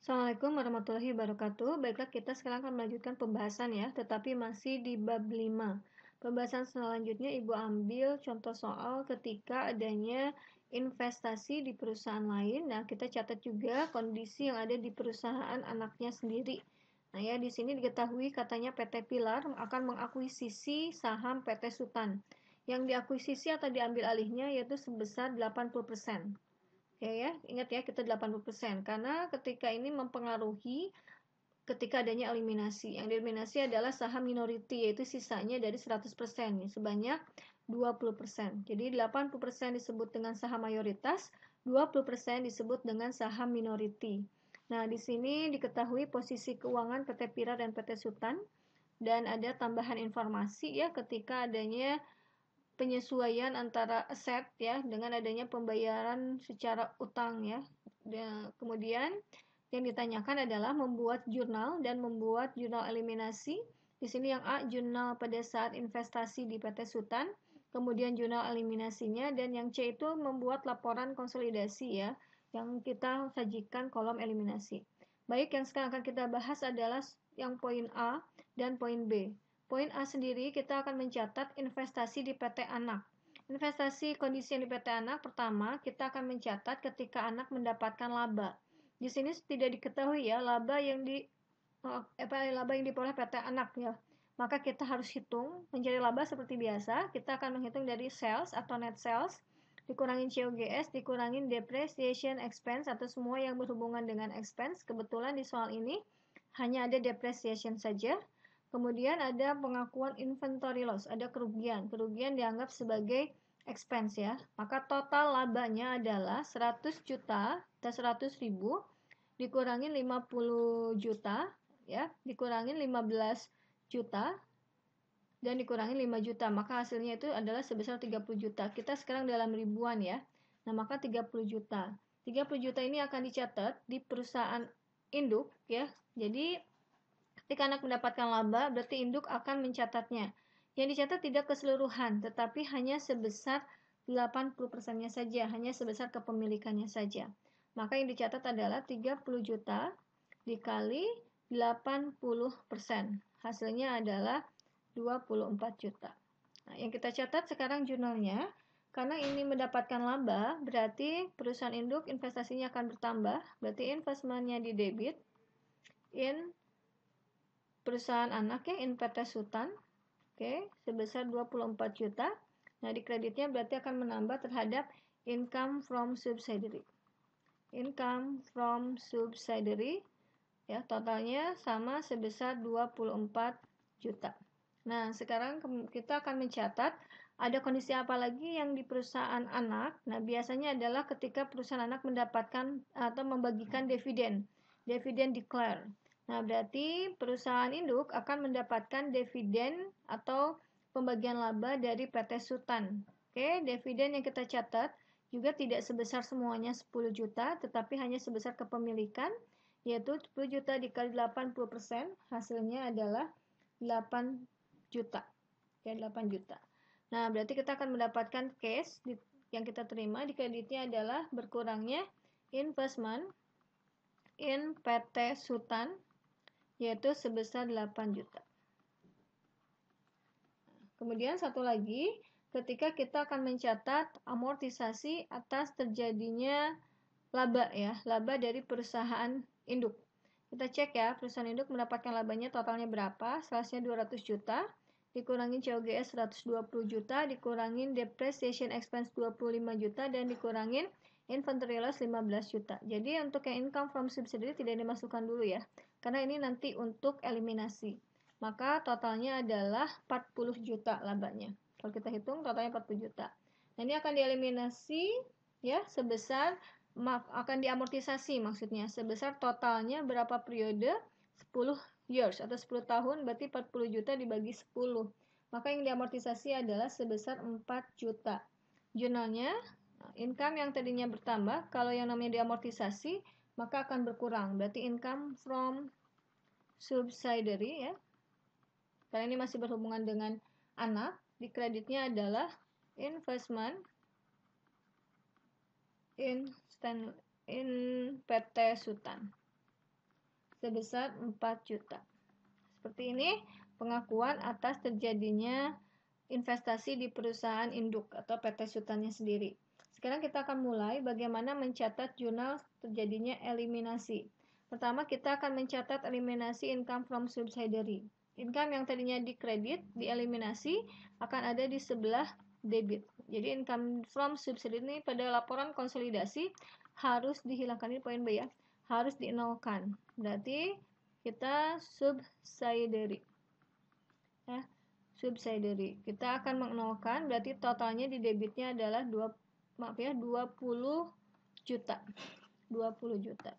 Assalamualaikum warahmatullahi wabarakatuh. Baiklah, kita sekarang akan melanjutkan pembahasan ya, tetapi masih di bab 5. Pembahasan selanjutnya Ibu ambil contoh soal ketika adanya investasi di perusahaan lain. Nah, kita catat juga kondisi yang ada di perusahaan anaknya sendiri. Nah, ya di sini diketahui katanya PT Pilar akan mengakuisisi saham PT Sutan. Yang diakuisisi atau diambil alihnya yaitu sebesar 80%. Oke ya, ingat ya kita 80% karena ketika ini mempengaruhi ketika adanya eliminasi. Yang dieliminasi adalah saham minority yaitu sisanya dari 100% nih, sebanyak 20%. Jadi 80% disebut dengan saham mayoritas, 20% disebut dengan saham minority. Nah, di sini diketahui posisi keuangan PT Pira dan PT Sutan dan ada tambahan informasi ya ketika adanya penyesuaian antara aset ya dengan adanya pembayaran secara utang ya. Kemudian yang ditanyakan adalah membuat jurnal dan membuat jurnal eliminasi. Di sini yang A jurnal pada saat investasi di PT Sutan, kemudian jurnal eliminasinya, dan yang C itu membuat laporan konsolidasi ya, yang kita sajikan kolom eliminasi. Baik, yang sekarang akan kita bahas adalah yang poin A dan poin B. Poin A sendiri kita akan mencatat investasi di PT Anak. Investasi kondisi yang di PT Anak pertama kita akan mencatat ketika anak mendapatkan laba. Di sini tidak diketahui ya laba yang diperoleh PT Anak ya. Maka kita harus hitung mencari laba seperti biasa. Kita akan menghitung dari sales atau net sales dikurangin COGS, dikurangin depreciation expense atau semua yang berhubungan dengan expense. Kebetulan di soal ini hanya ada depreciation saja. Kemudian ada pengakuan inventory loss, ada kerugian. Kerugian dianggap sebagai expense ya. Maka total labanya adalah 100 juta atau 100 ribu dikurangin 50 juta ya, dikurangin 15 juta dan dikurangin 5 juta. Maka hasilnya itu adalah sebesar 30 juta. Kita sekarang dalam ribuan ya. Nah, maka 30 juta. 30 juta ini akan dicatat di perusahaan induk ya. Jadi ketika anak mendapatkan laba, berarti induk akan mencatatnya. Yang dicatat tidak keseluruhan, tetapi hanya sebesar 80%-nya saja, hanya sebesar kepemilikannya saja. Maka yang dicatat adalah 30 juta dikali 80%. Hasilnya adalah 24 juta. Nah, yang kita catat sekarang jurnalnya, karena ini mendapatkan laba, berarti perusahaan induk investasinya akan bertambah, berarti investmentnya di debit, in perusahaan anak ya, in PT Sutan, oke, sebesar 24 juta. Nah, di kreditnya berarti akan menambah terhadap income from subsidiary. Income from subsidiary, ya, totalnya sama sebesar 24 juta. Nah, sekarang kita akan mencatat ada kondisi apa lagi yang di perusahaan anak. Nah, biasanya adalah ketika perusahaan anak mendapatkan atau membagikan dividen. Dividen declare. Nah, berarti perusahaan induk akan mendapatkan dividen atau pembagian laba dari PT Sutan. Oke, dividen yang kita catat juga tidak sebesar semuanya 10 juta, tetapi hanya sebesar kepemilikan, yaitu 10 juta dikali 80%, hasilnya adalah 8 juta. Oke, 8 juta. Nah, berarti kita akan mendapatkan cash yang kita terima di kreditnya adalah berkurangnya investment in PT Sutan, yaitu sebesar 8 juta. Kemudian satu lagi, ketika kita akan mencatat amortisasi atas terjadinya laba ya, laba dari perusahaan induk. Kita cek ya, perusahaan induk mendapatkan labanya totalnya berapa, salesnya 200 juta, dikurangin COGS 120 juta, dikurangin depreciation expense 25 juta, dan dikurangin inventory loss 15 juta. Jadi untuk yang income from subsidiary tidak dimasukkan dulu ya, karena ini nanti untuk eliminasi. Maka totalnya adalah 40 juta labanya. Kalau kita hitung totalnya 40 juta. Nah, ini akan dieliminasi ya sebesar akan diamortisasi maksudnya sebesar totalnya berapa periode 10 years atau 10 tahun berarti 40 juta dibagi 10. Maka yang diamortisasi adalah sebesar 4 juta. Jurnalnya income yang tadinya bertambah, kalau yang namanya diamortisasi maka akan berkurang. Berarti income from subsidiary ya. Karena ini masih berhubungan dengan anak, di kreditnya adalah investment in PT Sutan. sebesar 4 juta. Seperti ini pengakuan atas terjadinya investasi di perusahaan induk atau PT Sutannya sendiri. Sekarang kita akan mulai bagaimana mencatat jurnal terjadinya eliminasi. Pertama, kita akan mencatat eliminasi income from subsidiary. Income yang tadinya dikredit, dieliminasi, akan ada di sebelah debit. Jadi income from subsidiary ini pada laporan konsolidasi harus dihilangkan, ini poin B ya, harus dinolkan. Berarti kita subsidiary. Ya, subsidiary. Kita akan menolkan, berarti totalnya di debitnya adalah 20 juta. 20 juta.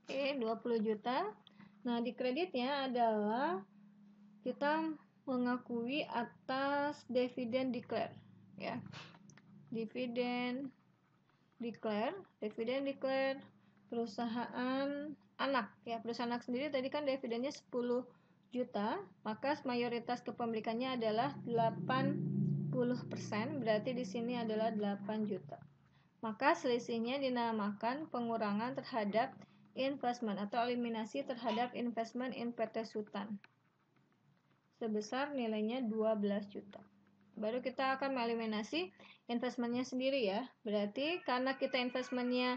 Oke, 20 juta. Nah, di kreditnya adalah kita mengakui atas dividen declare, ya. Dividen declare perusahaan anak, ya. Perusahaan anak sendiri tadi kan dividennya 10 juta, maka mayoritas kepemilikannya adalah 80%, berarti di sini adalah 8 juta. Maka selisihnya dinamakan pengurangan terhadap investment atau eliminasi terhadap investment in PT Sutan sebesar nilainya 12 juta. Baru kita akan mengeliminasi investmentnya sendiri ya. Berarti karena kita investmentnya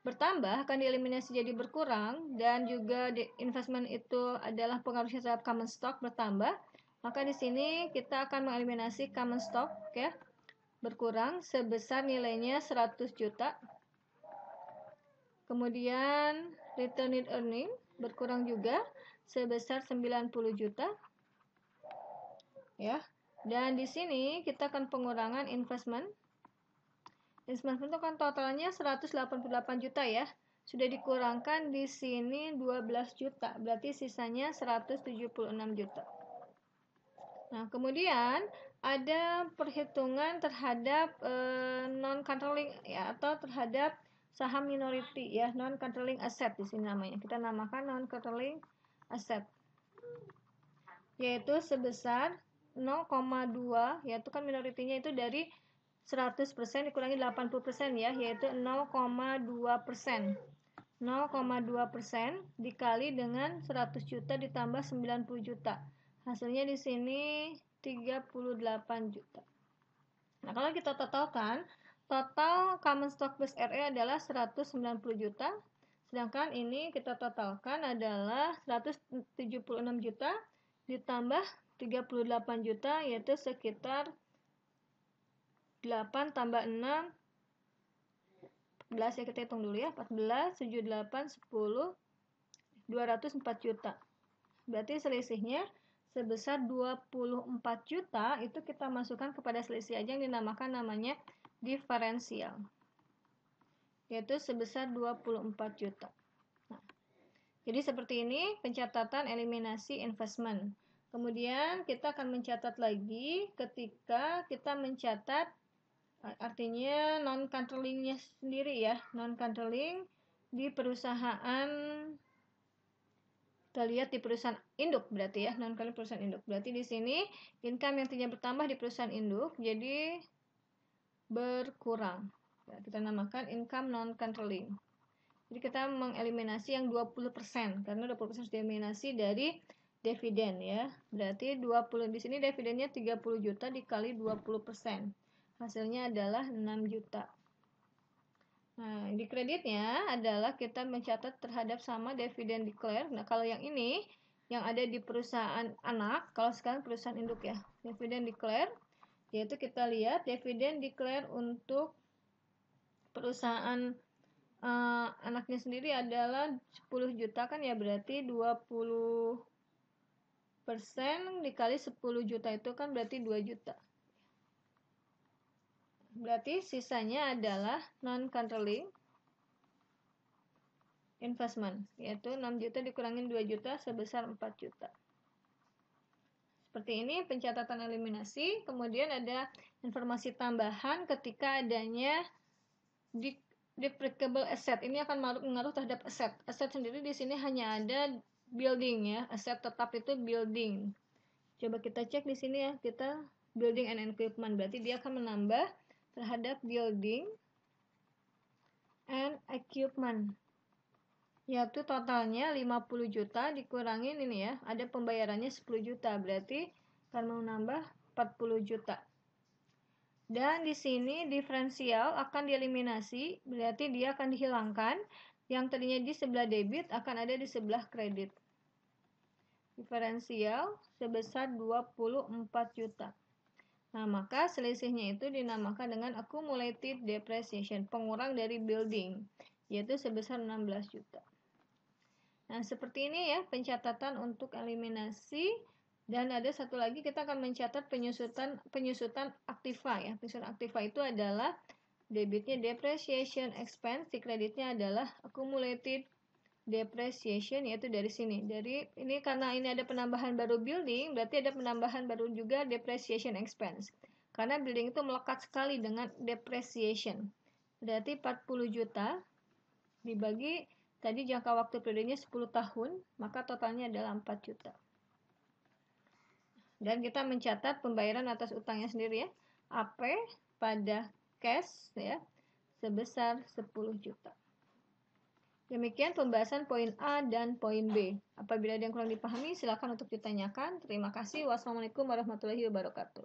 bertambah akan dieliminasi jadi berkurang, dan juga investment itu adalah pengaruhnya terhadap common stock bertambah, maka di sini kita akan mengeliminasi common stock ya, berkurang sebesar nilainya 100 juta. Kemudian retained earning berkurang juga sebesar 90 juta. Ya. Dan di sini kita akan pengurangan investment. Investment itu kan totalnya 188 juta ya. Sudah dikurangkan di sini 12 juta. Berarti sisanya 176 juta. Nah, kemudian ada perhitungan terhadap non-controlling ya, atau terhadap saham minority ya, non-controlling asset di sini namanya. Kita namakan non-controlling asset. Yaitu sebesar 0,2, yaitu kan minoritinya itu dari 100% dikurangi 80% ya, yaitu 0,2%. 0,2% dikali dengan 100 juta ditambah 90 juta. Hasilnya di sini 38 juta. Nah, kalau kita totalkan, total common stock base RE adalah 190 juta. Sedangkan ini kita totalkan adalah 176 juta ditambah 38 juta, yaitu sekitar 8 tambah 6 14 ya, kita hitung dulu ya, 14, 7, 8, 10 204 juta. Berarti selisihnya sebesar 24 juta, itu kita masukkan kepada selisih aja yang dinamakan namanya diferensial, yaitu sebesar 24 juta. Nah, jadi seperti ini pencatatan eliminasi investment. Kemudian kita akan mencatat lagi ketika kita mencatat, artinya non-controllingnya sendiri ya, non-controlling di perusahaan, kita lihat di perusahaan induk berarti ya, non-controlling perusahaan induk. Berarti di sini income yang tadinya bertambah di perusahaan induk jadi berkurang. Nah, kita namakan income non-controlling. Jadi kita mengeliminasi yang 20%, karena 20% harus dieliminasi dari dividen ya. Berarti 20 di sini dividennya 30 juta dikali 20%. Hasilnya adalah 6 juta. Nah, di kreditnya adalah kita mencatat terhadap sama dividen declare. Nah, kalau yang ini yang ada di perusahaan anak, kalau sekarang perusahaan induk ya, dividen declare, yaitu kita lihat dividen declare untuk perusahaan anaknya sendiri adalah 10 juta kan ya, berarti 20% dikali 10 juta itu kan berarti 2 juta. Berarti sisanya adalah non-controlling investment, yaitu 6 juta dikurangin 2 juta sebesar 4 juta. Seperti ini pencatatan eliminasi. Kemudian ada informasi tambahan ketika adanya deprecable asset. Ini akan mengaruh terhadap aset. Aset sendiri di sini hanya ada building ya. Aset tetap itu building. Coba kita cek di sini ya, kita building and equipment. Berarti dia akan menambah terhadap building and equipment. Yaitu totalnya 50 juta dikurangin ini ya, ada pembayarannya 10 juta, berarti akan menambah 40 juta. Dan di sini diferensial akan dieliminasi, berarti dia akan dihilangkan. Yang tadinya di sebelah debit akan ada di sebelah kredit. Diferensial sebesar 24 juta. Nah, maka selisihnya itu dinamakan dengan accumulated depreciation, pengurang dari building, yaitu sebesar 16 juta. Nah, seperti ini ya pencatatan untuk eliminasi. Dan ada satu lagi, kita akan mencatat penyusutan aktiva ya. Penyusutan aktiva itu adalah debitnya depreciation expense, di kreditnya adalah accumulated depreciation, yaitu dari sini. Dari ini karena ini ada penambahan baru building, berarti ada penambahan baru juga depreciation expense. Karena building itu melekat sekali dengan depreciation. Berarti 40 juta dibagi tadi jangka waktu periodenya 10 tahun, maka totalnya adalah 4 juta. Dan kita mencatat pembayaran atas utangnya sendiri ya. AP pada cash ya sebesar 10 juta. Demikian pembahasan poin A dan poin B. Apabila ada yang kurang dipahami, silakan untuk ditanyakan. Terima kasih. Wassalamualaikum warahmatullahi wabarakatuh.